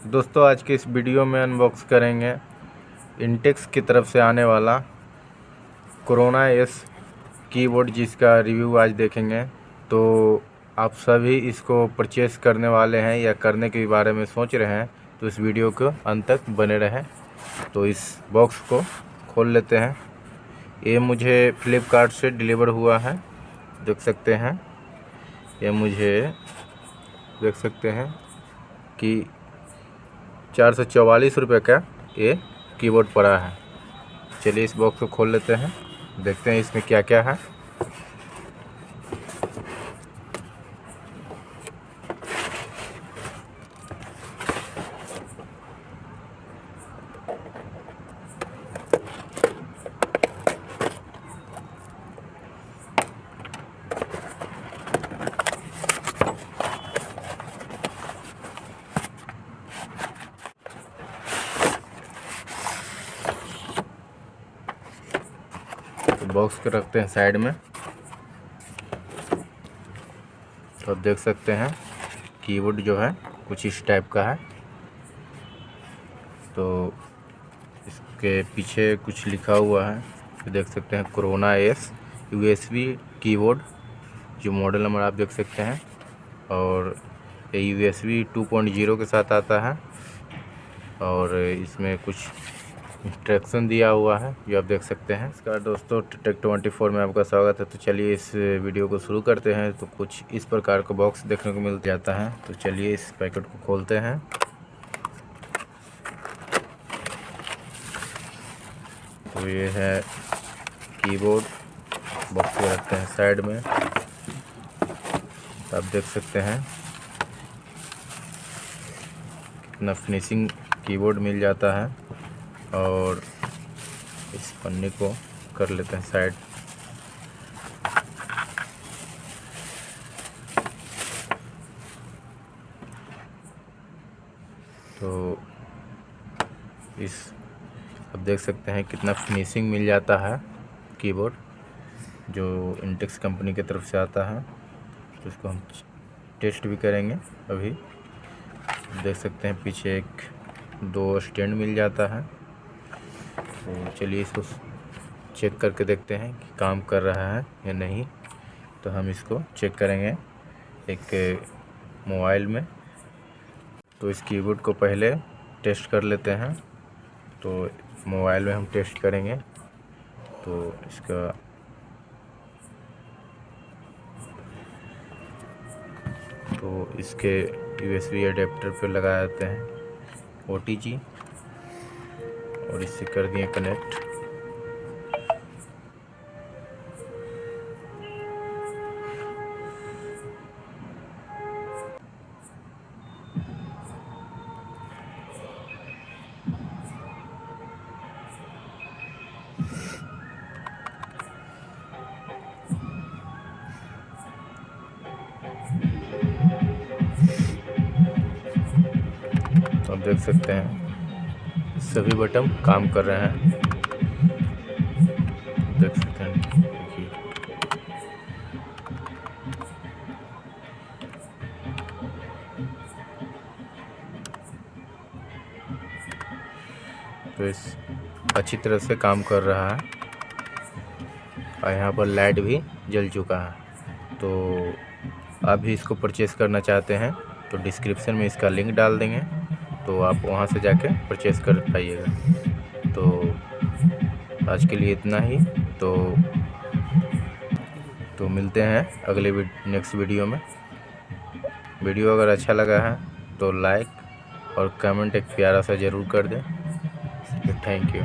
दोस्तों आज के इस वीडियो में अनबॉक्स करेंगे इंटेक्स की तरफ से आने वाला कोरोना एस कीबोर्ड, जिसका रिव्यू आज देखेंगे। तो आप सभी इसको परचेस करने वाले हैं या करने के बारे में सोच रहे हैं तो इस वीडियो को अंत तक बने रहें। तो इस बॉक्स को खोल लेते हैं। ये मुझे फ्लिपकार्ट से डिलीवर हुआ है, देख सकते हैं। ये मुझे देख सकते हैं कि 444 रुपये का ये कीबोर्ड पड़ा है। चलिए इस बॉक्स को खोल लेते हैं, देखते हैं इसमें क्या क्या है। बॉक्स को रखते हैं साइड में। तो देख सकते हैं कीबोर्ड जो है कुछ इस टाइप का है। तो इसके पीछे कुछ लिखा हुआ है, तो देख सकते हैं कोरोना एस यूएसबी कीबोर्ड, जो मॉडल नंबर आप देख सकते हैं। और ये यूएसबी 2.0 के साथ आता है और इसमें कुछ इंस्ट्रक्शन दिया हुआ है जो आप देख सकते हैं। इसका दोस्तों टेक24 में आपका स्वागत है। तो चलिए इस वीडियो को शुरू करते हैं। तो कुछ इस प्रकार का बॉक्स देखने को मिल जाता है। तो चलिए इस पैकेट को खोलते हैं। तो ये है कीबोर्ड, बॉक्स को रखते हैं साइड में। तो आप देख सकते हैं कितना फिनिशिंग कीबोर्ड मिल जाता है। और इस पन्नी को कर लेते हैं साइड। तो इस अब देख सकते हैं कितना फिनिशिंग मिल जाता है कीबोर्ड, जो इंटेक्स कंपनी की तरफ से आता है। तो इसको हम टेस्ट भी करेंगे अभी। देख सकते हैं पीछे एक दो स्टैंड मिल जाता है। तो चलिए इसको चेक करके देखते हैं कि काम कर रहा है या नहीं। तो हम इसको चेक करेंगे एक मोबाइल में। तो इस कीबोर्ड को पहले टेस्ट कर लेते हैं। तो मोबाइल में हम टेस्ट करेंगे। तो इसके यूएसबी एडेप्टर पे लगा देते हैं OTG और इससे कर दिए कनेक्ट। तो आप देख सकते हैं सभी बटन काम कर रहे हैं। देख सकते हैं, देखिए। तो इस अच्छी तरह से काम कर रहा है और यहाँ पर लाइट भी जल चुका है। तो आप भी इसको परचेस करना चाहते हैं तो डिस्क्रिप्शन में इसका लिंक डाल देंगे, तो आप वहाँ से जाके परचेस कर पाइएगा। तो आज के लिए इतना ही। तो मिलते हैं अगले नेक्स्ट वीडियो में। वीडियो अगर अच्छा लगा है तो लाइक और कमेंट एक प्यारा सा ज़रूर कर दें। Thank you.